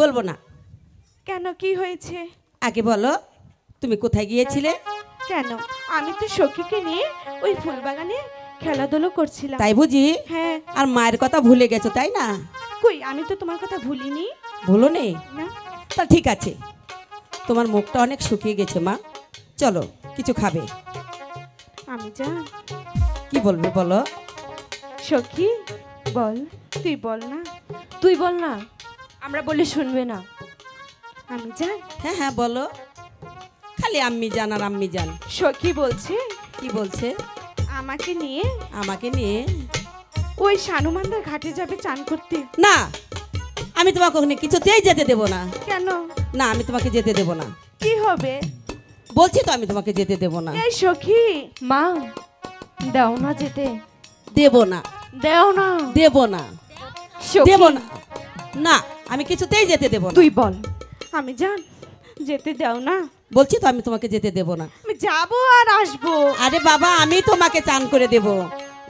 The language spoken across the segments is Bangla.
বলবো না। কেন, কি হয়েছে? আগে বলো তুমি কোথায় গিয়েছিলে? কেন, আমি তো সখীকে নিয়ে ওই ফুলবাগানে খেলাধুলো করছিলাম। তাই বুঝি? হ্যাঁ। আর মায়ের কথা ভুলে গেছো তাই না? কই, আমি তো তোমার কথা ভুলিনি। ভুলো নেই না। তা ঠিক আছে, তোমার মুখটা অনেক শুকিয়ে গেছে মা, চলো কিছু খাবে। আমি জান। কি বলবে বলো? সখী বল, তুই বল না। তুই বল না, আমরা বললে শুনবে না। আমি জান। হ্যাঁ হ্যাঁ বলো, খালি আম্মি জান আর আম্মি জান। সখী বলছে। কি বলছে? আমাকে নিয়ে আমাকে নিয়ে ওই শানুমান্দার ঘাটে যাবে চান করতে। না, আমি তোমাকে ওখানে কিছুতেই যেতে দেব না। কেন? না, আমি তোমাকে যেতে দেব না। কি হবে? বলছি তো আমি তোমাকে যেতে দেব না। এই সখী। মা, দাও না যেতে। দেব না, দাও না। দেব না, সখী, দেব না। না, আমি কিছুতেই যেতে দেব না। তুই বল। আমি জান, যেতে দাও না। বলছি তো আমি তোমাকে যেতে দেব না। আমি যাবো আর আসবো। আরে বাবা, আমি তোমাকে চান করে দেব,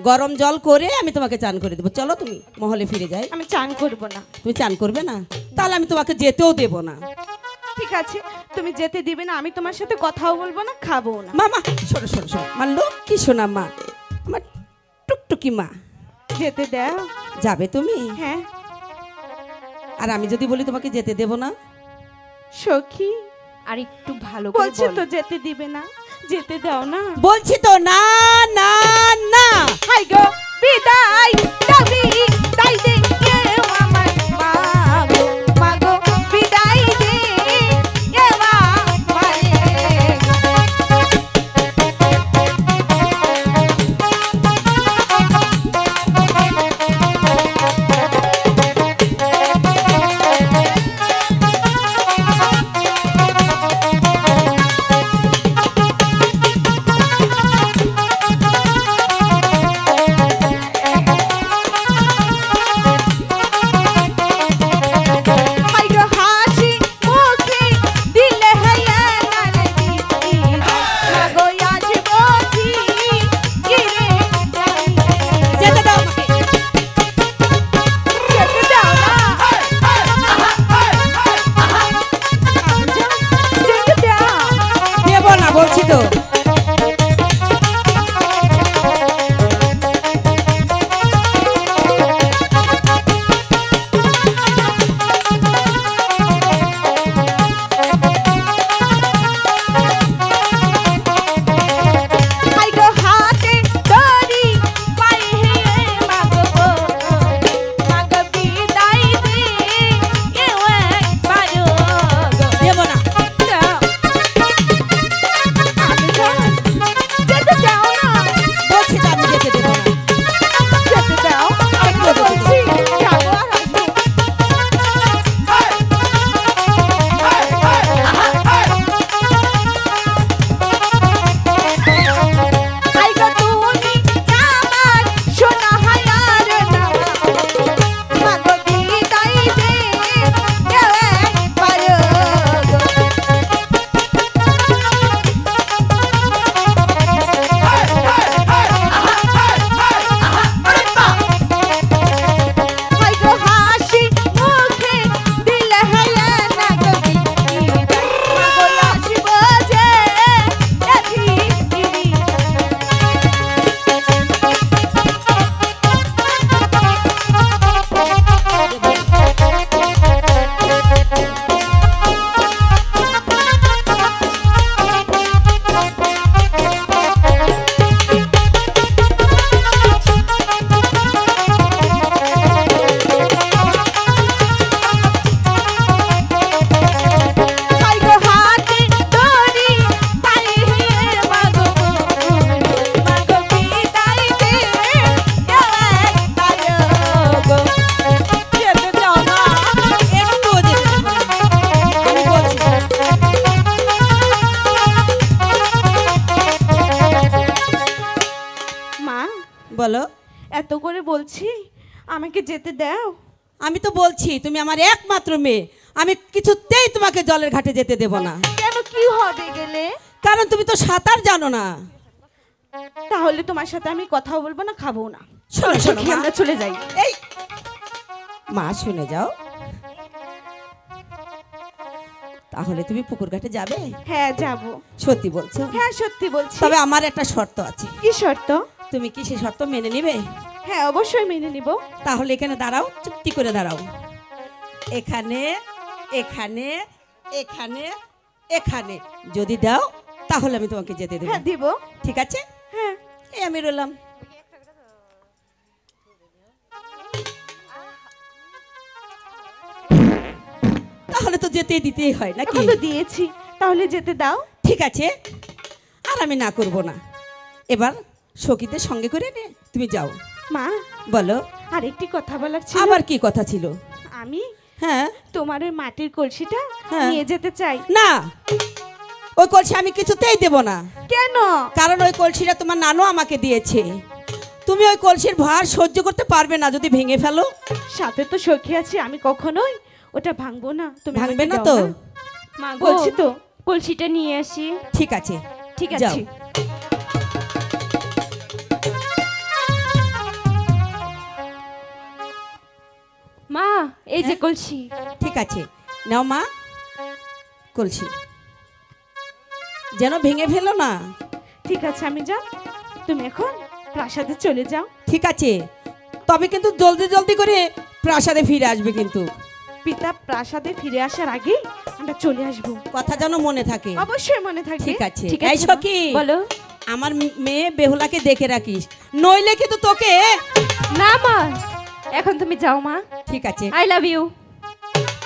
গরম জল করে আমি তোমাকে চান করে দেব। চলো তুমি মহলে ফিরে যাই। আমি চান করব না। তুমি চান করবে না? তাহলে আমি তোমাকে যেতেও দেব না। ঠিক আছে, তুমি যেতে দিবে না, আমি তোমার সাথে কথাও বলবো না, খাবো না। মামা শোনো শোনো শোনো, আমার লক্ষ্মী শোনা মা, আমার টুকটুকি মা। যেতে দাও। যাবে তুমি? হ্যাঁ। আর আমি যদি বলি তোমাকে যেতে দেব না? সখী আর একটু ভালো করে বলছে বল। তো যেতে দিবে না, যেতে দাও না। বলছি তো না না না। হাই গো বিদায় দাবি তাই দে কেউ আমার মাগো মাগো বিদায় দে কেউ আমারে। বলছি তো। বলো। এত করে বলছি আমাকে যেতে দাও। আমি তো বলছি তুমি আমার একমাত্র মেয়ে, আমি কিছুতেই তোমাকে জলের ঘাটে যেতে দেব না। কেন, কি হবে গেলে? কারণ তুমি তো সাঁতার জানো না। তাহলে তোমার সাথে আমি কথাও বলবো না, খাবো না। শোনো শোনো, আমরা চলে যাই। এই মা শুনে যাও, তাহলে তুমি পুকুর ঘাটে যাবে? হ্যাঁ যাব। সত্যি বলছো? হ্যাঁ সত্যি বলছি। তবে আমার একটা শর্ত আছে। কি শর্ত? তুমি কি সে শর্ত মেনে নিবে? হ্যাঁ অবশ্যই মেনে নিব। তাহলে এখানে দাঁড়াও, চুপটি করে দাঁড়াও। এখানে এখানে এখানে এখানে যদি দাও তাহলে আমি তোমাকে যেতে দেবো। হ্যাঁ দিব। ঠিক আছে? হ্যাঁ এই আমি রইলাম। তাহলে তো যেতে দিতেই হয় নাকি? এখন তো দিয়েছি, তাহলে যেতে দাও। ঠিক আছে, আর আমি না করব না। এবার সখীদের সঙ্গে করে নে, তুমি যাও। মা বলো। আর একটি কথা বলার ছিল। আবার কি কথা ছিল? আমি হ্যাঁ তোমার ওই মাটির কলসিটা হ্যাঁ। নিয়ে যেতে চাই। না, ওই কলসি আমি কিছুতেই দেব না। কেন? কারণ ওই কলসিটা তোমার নানু আমাকে দিয়েছে। তুমি ওই কলসির ভার সহ্য করতে পারবে না যদি ভেঙে ফেলো। সাথে তো সখী আছে, আমি কখনোই ওটা ভাঙবো না। তুমি ভাঙবে আমাকে না দাও তো? মা গো, বলছি তো। কলসিটা নিয়ে আসি। ঠিক আছে, ঠিক যাও। আছে। মা এই যে হ্যাঁ? কলসি। ঠিক আছে, নাও মা কলসি, যেন ভেঙে ফেলো না। ঠিক আছে আমি যাও, তুমি এখন প্রাসাদে চলে যাও। ঠিক আছে, তবে কিন্তু জলদি জলদি করে প্রাসাদে ফিরে আসবে কিন্তু। পিতা প্রাসাদে ফিরে আসার আগেই আমরা চলে আসবো। কথা যেন মনে থাকে। অবশ্যই মনে থাকবে। ঠিক আছে। ঠিক এই আছে মা। সখী, বলো। আমার মেয়ে বেহুলাকে দেখে রাখিস, নইলে কিন্তু তোকে। না মা, এখন তুমি যাও মা। ঠিক আছে। I love you.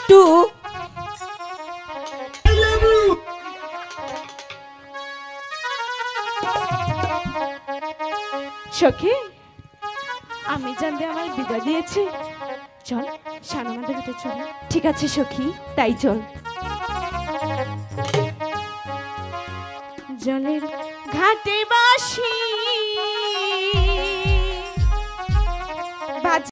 টু। সখী, আমি জানতে আমার বিদায় দিয়েছি। চল সানমাদের ঘাটে চল। ঠিক আছে সখী, তাই চল। জলের ঘাটে বাসি